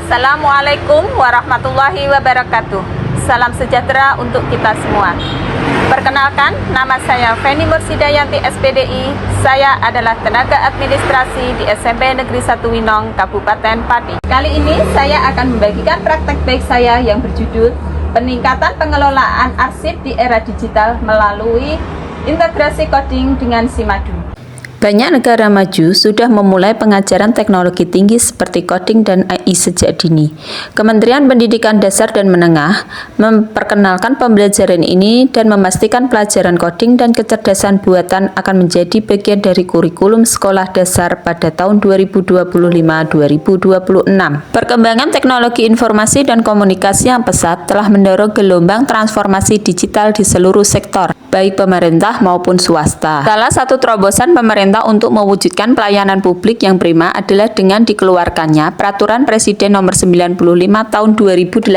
Assalamualaikum warahmatullahi wabarakatuh. Salam sejahtera untuk kita semua. Perkenalkan, nama saya Feni Mursidayanti SPDI. Saya adalah tenaga administrasi di SMP Negeri 1 Winong, Kabupaten Pati. Kali ini saya akan membagikan praktek baik saya yang berjudul Peningkatan Pengelolaan Arsip di Era Digital melalui Integrasi Coding dengan SIMADU. Banyak negara maju sudah memulai pengajaran teknologi tinggi seperti coding dan AI sejak dini. Kementerian Pendidikan Dasar dan Menengah memperkenalkan pembelajaran ini dan memastikan pelajaran coding dan kecerdasan buatan akan menjadi bagian dari kurikulum sekolah dasar pada tahun 2025-2026. Perkembangan teknologi informasi dan komunikasi yang pesat telah mendorong gelombang transformasi digital di seluruh sektor, baik pemerintah maupun swasta. Salah satu terobosan pemerintah untuk mewujudkan pelayanan publik yang prima adalah dengan dikeluarkannya Peraturan Presiden Nomor 95 Tahun 2018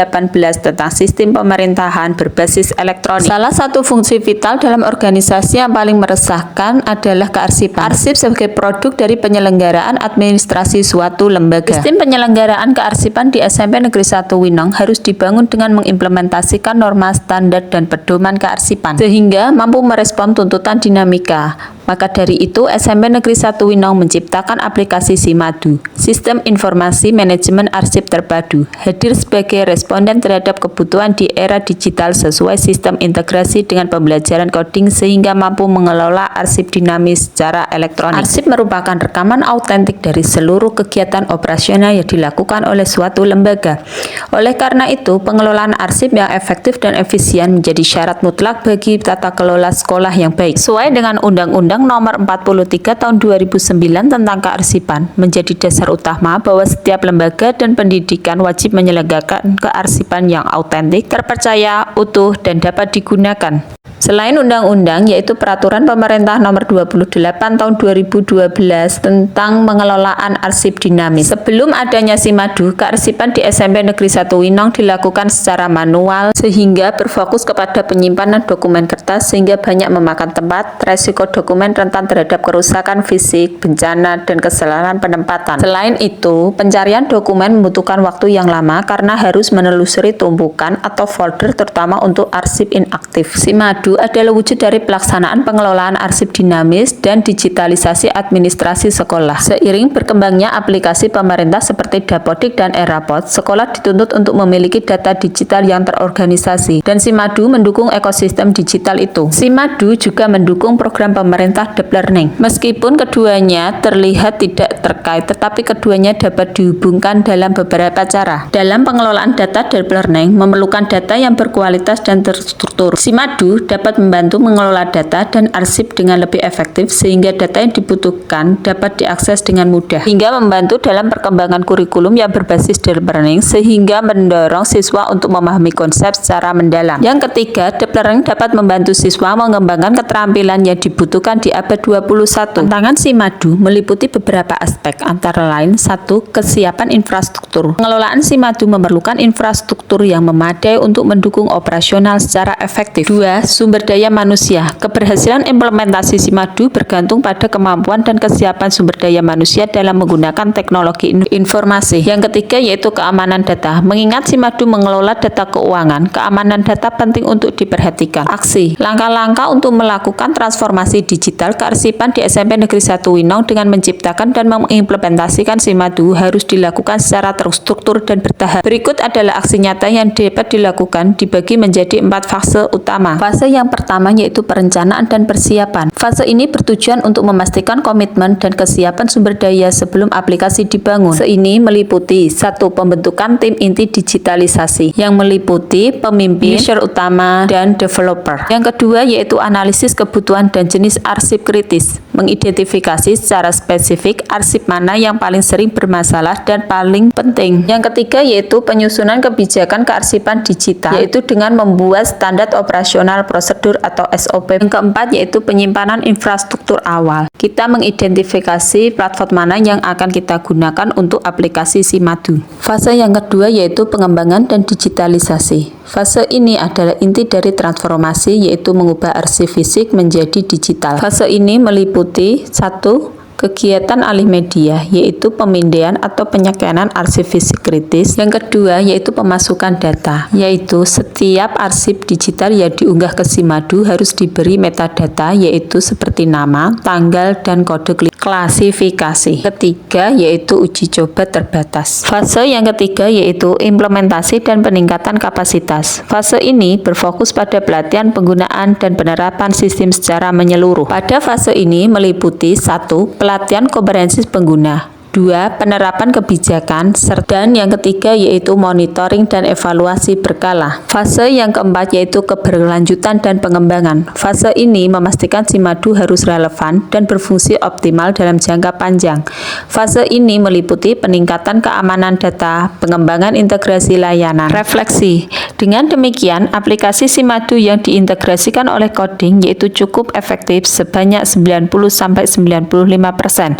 tentang Sistem Pemerintahan Berbasis Elektronik. Salah satu fungsi vital dalam organisasi yang paling meresahkan adalah kearsipan. Arsip sebagai produk dari penyelenggaraan administrasi suatu lembaga. Sistem penyelenggaraan kearsipan di SMP Negeri 1 Winong harus dibangun dengan mengimplementasikan norma standar dan pedoman kearsipan, sehingga mampu merespon tuntutan dinamika. Maka dari itu, SMP Negeri 1 Winong menciptakan aplikasi SIMADU, Sistem Informasi Manajemen Arsip Terpadu, hadir sebagai responden terhadap kebutuhan di era digital sesuai sistem integrasi dengan pembelajaran coding sehingga mampu mengelola arsip dinamis secara elektronik. Arsip merupakan rekaman autentik dari seluruh kegiatan operasional yang dilakukan oleh suatu lembaga. Oleh karena itu, pengelolaan arsip yang efektif dan efisien menjadi syarat mutlak bagi tata kelola sekolah yang baik. Sesuai dengan Undang-Undang Nomor 43 Tahun 2009 tentang kearsipan, menjadi dasar utama bahwa setiap lembaga dan pendidikan wajib menyelenggarakan kearsipan yang autentik, terpercaya, utuh, dan dapat digunakan. Selain undang-undang, yaitu Peraturan Pemerintah Nomor 28 Tahun 2012 tentang pengelolaan arsip dinamis. Sebelum adanya SIMADU, kearsipan di SMP Negeri 1 Winong dilakukan secara manual sehingga berfokus kepada penyimpanan dokumen kertas sehingga banyak memakan tempat, resiko dokumen rentan terhadap kerusakan fisik, bencana, dan kesalahan penempatan. Selain itu, pencarian dokumen membutuhkan waktu yang lama karena harus menelusuri tumpukan atau folder terutama untuk arsip inaktif. SIMADU adalah wujud dari pelaksanaan pengelolaan arsip dinamis dan digitalisasi administrasi sekolah. Seiring berkembangnya aplikasi pemerintah seperti Dapodik dan Erapot, sekolah dituntut untuk memiliki data digital yang terorganisasi, dan SIMADU mendukung ekosistem digital itu. SIMADU juga mendukung program pemerintah Deep Learning. Meskipun keduanya terlihat tidak terkait, tetapi keduanya dapat dihubungkan dalam beberapa cara. Dalam pengelolaan data, Deep Learning memerlukan data yang berkualitas dan terstruktur. SIMADU dapat membantu mengelola data dan arsip dengan lebih efektif sehingga data yang dibutuhkan dapat diakses dengan mudah, hingga membantu dalam perkembangan kurikulum yang berbasis Deep Learning sehingga mendorong siswa untuk memahami konsep secara mendalam. Yang ketiga, Deep Learning dapat membantu siswa mengembangkan keterampilan yang dibutuhkan di abad 21. Tantangan SIMADU meliputi beberapa aspek, antara lain: 1. Kesiapan infrastruktur. Pengelolaan SIMADU memerlukan infrastruktur yang memadai untuk mendukung operasional secara efektif. 2. Sumber daya manusia. Keberhasilan implementasi SIMADU bergantung pada kemampuan dan kesiapan sumber daya manusia dalam menggunakan teknologi informasi. Yang ketiga yaitu keamanan data. Mengingat SIMADU mengelola data keuangan, keamanan data penting untuk diperhatikan. Aksi. Langkah-langkah untuk melakukan transformasi digital kearsipan di SMP Negeri 1 Winong dengan menciptakan dan mengimplementasikan SIMADU harus dilakukan secara terstruktur dan bertahap. Berikut adalah aksi nyata yang dapat dilakukan dibagi menjadi 4 fase utama. Fase yang pertama yaitu perencanaan dan persiapan. Fase ini bertujuan untuk memastikan komitmen dan kesiapan sumber daya sebelum aplikasi dibangun. Fase ini meliputi 1. Pembentukan tim inti digitalisasi yang meliputi pemimpin, user utama, dan developer. Yang kedua yaitu analisis kebutuhan dan jenis arsip kritis, mengidentifikasi secara spesifik arsip mana yang paling sering bermasalah dan paling penting. Yang ketiga yaitu penyusunan kebijakan kearsipan digital, yaitu dengan membuat standar operasional prosedur atau SOP. Yang keempat yaitu penyimpanan infrastruktur awal. Kita mengidentifikasi platform mana yang akan kita gunakan untuk aplikasi SIMADU. Fase yang kedua yaitu pengembangan dan digitalisasi. Fase ini adalah inti dari transformasi, yaitu mengubah arsip fisik menjadi digital. Fase ini meliputi 1. kegiatan alih media, yaitu pemindaian atau penyekianan arsip fisik kritis. Yang kedua, yaitu pemasukan data, yaitu setiap arsip digital yang diunggah ke Simadu harus diberi metadata, yaitu seperti nama, tanggal, dan kode klasifikasi. Ketiga, yaitu uji coba terbatas. Fase yang ketiga yaitu implementasi dan peningkatan kapasitas. Fase ini berfokus pada pelatihan penggunaan dan penerapan sistem secara menyeluruh. Pada fase ini meliputi 1. Pelatihan komprehensif pengguna, 2. Penerapan kebijakan, dan yang ketiga yaitu monitoring dan evaluasi berkala. Fase yang keempat yaitu keberlanjutan dan pengembangan. Fase ini memastikan Simadu harus relevan dan berfungsi optimal dalam jangka panjang. Fase ini meliputi peningkatan keamanan data, pengembangan integrasi layanan, refleksi. Dengan demikian, aplikasi Simadu yang diintegrasikan oleh coding yaitu cukup efektif sebanyak 90-95%.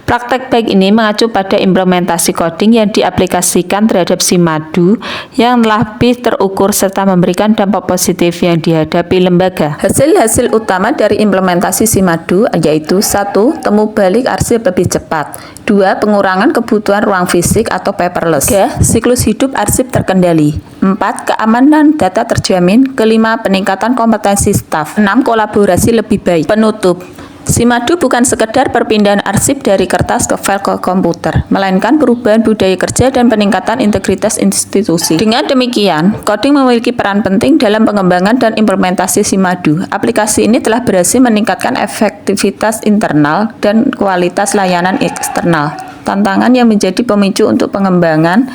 Praktek baik ini mengacu pada implementasi coding yang diaplikasikan terhadap Simadu yang lebih terukur serta memberikan dampak positif yang dihadapi lembaga. Hasil-hasil utama dari implementasi Simadu yaitu 1. Temu balik arsip lebih cepat, 2. Pengurangan kebutuhan ruang fisik atau paperless, 3. Siklus hidup arsip terkendali, 4. Keamanan data terjamin, kelima peningkatan kompetensi staf, 6. Kolaborasi lebih baik. Penutup, Simadu bukan sekedar perpindahan arsip dari kertas ke file ke komputer, melainkan perubahan budaya kerja dan peningkatan integritas institusi. Dengan demikian, coding memiliki peran penting dalam pengembangan dan implementasi Simadu. Aplikasi ini telah berhasil meningkatkan efektivitas internal dan kualitas layanan eksternal. Tantangan yang menjadi pemicu untuk pengembangan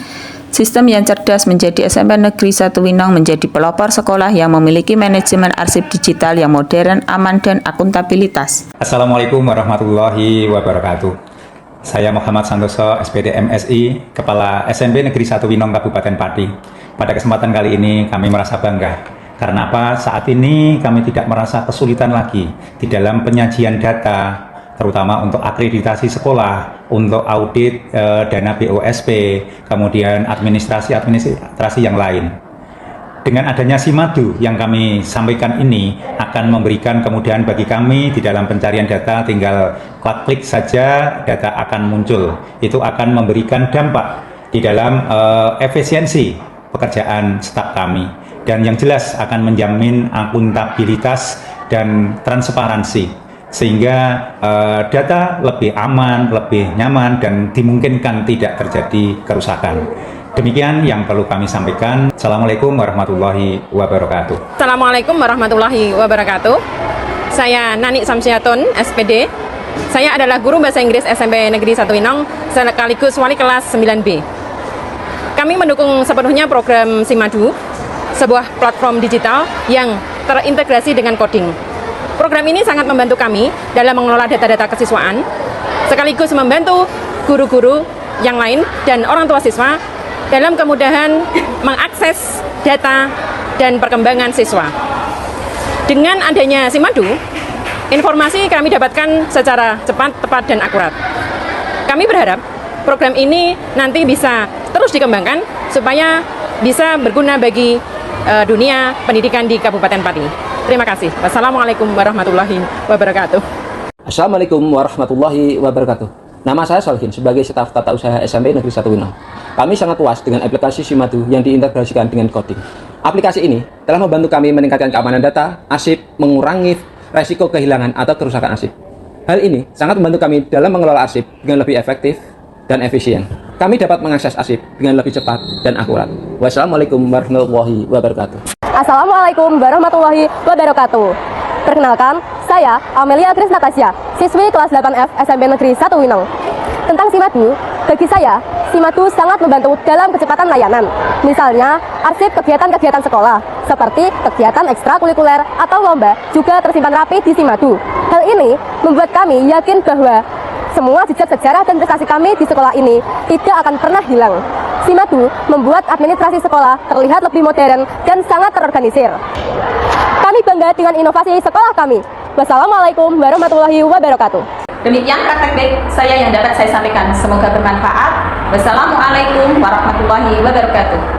sistem yang cerdas menjadi SMP Negeri 1 Winong menjadi pelopor sekolah yang memiliki manajemen arsip digital yang modern, aman, dan akuntabilitas. Assalamualaikum warahmatullahi wabarakatuh. Saya Muhammad Santoso, SPD MSI, Kepala SMP Negeri 1 Winong Kabupaten Pati. Pada kesempatan kali ini kami merasa bangga. Karena apa? Saat ini kami tidak merasa kesulitan lagi di dalam penyajian data, terutama untuk akreditasi sekolah, untuk audit dana BOSP, kemudian administrasi yang lain. Dengan adanya Simadu yang kami sampaikan ini akan memberikan kemudahan bagi kami di dalam pencarian data, tinggal klik saja data akan muncul. Itu akan memberikan dampak di dalam efisiensi pekerjaan staf kami, dan yang jelas akan menjamin akuntabilitas dan transparansi, sehingga data lebih aman, lebih nyaman, dan dimungkinkan tidak terjadi kerusakan. Demikian yang perlu kami sampaikan. Assalamualaikum warahmatullahi wabarakatuh. Assalamualaikum warahmatullahi wabarakatuh. Saya Nani Samsiatun, SPD. Saya adalah guru bahasa Inggris SMP Negeri 1 Winong, sekaligus wali kelas 9B. Kami mendukung sepenuhnya program Simadu, sebuah platform digital yang terintegrasi dengan coding. Program ini sangat membantu kami dalam mengelola data-data kesiswaan, sekaligus membantu guru-guru yang lain dan orang tua siswa dalam kemudahan mengakses data dan perkembangan siswa. Dengan adanya Simadu, informasi kami dapatkan secara cepat, tepat, dan akurat. Kami berharap program ini nanti bisa terus dikembangkan supaya bisa berguna bagi dunia pendidikan di Kabupaten Pati. Terima kasih. Wassalamualaikum warahmatullahi wabarakatuh. Assalamualaikum warahmatullahi wabarakatuh. Nama saya Solihin sebagai staf tata usaha SMP Negeri 1 Winong. Kami sangat puas dengan aplikasi Simadu yang diintegrasikan dengan coding. Aplikasi ini telah membantu kami meningkatkan keamanan data, arsip, mengurangi resiko kehilangan atau kerusakan arsip. Hal ini sangat membantu kami dalam mengelola arsip dengan lebih efektif dan efisien. Kami dapat mengakses arsip dengan lebih cepat dan akurat. Wassalamualaikum warahmatullahi wabarakatuh. Assalamualaikum warahmatullahi wabarakatuh. Perkenalkan, saya Amelia Tris Natasha, siswi kelas 8F SMP Negeri 1 Winong. Tentang Simadu, bagi saya, Simadu sangat membantu dalam kecepatan layanan. Misalnya, arsip kegiatan-kegiatan sekolah, seperti kegiatan ekstrakurikuler atau lomba, juga tersimpan rapi di Simadu. Hal ini membuat kami yakin bahwa semua jejak sejarah dan prestasi kami di sekolah ini tidak akan pernah hilang. Simadu membuat administrasi sekolah terlihat lebih modern dan sangat terorganisir. Kami bangga dengan inovasi sekolah kami. Wassalamualaikum warahmatullahi wabarakatuh. Demikian praktek baik saya yang dapat saya sampaikan. Semoga bermanfaat. Wassalamualaikum warahmatullahi wabarakatuh.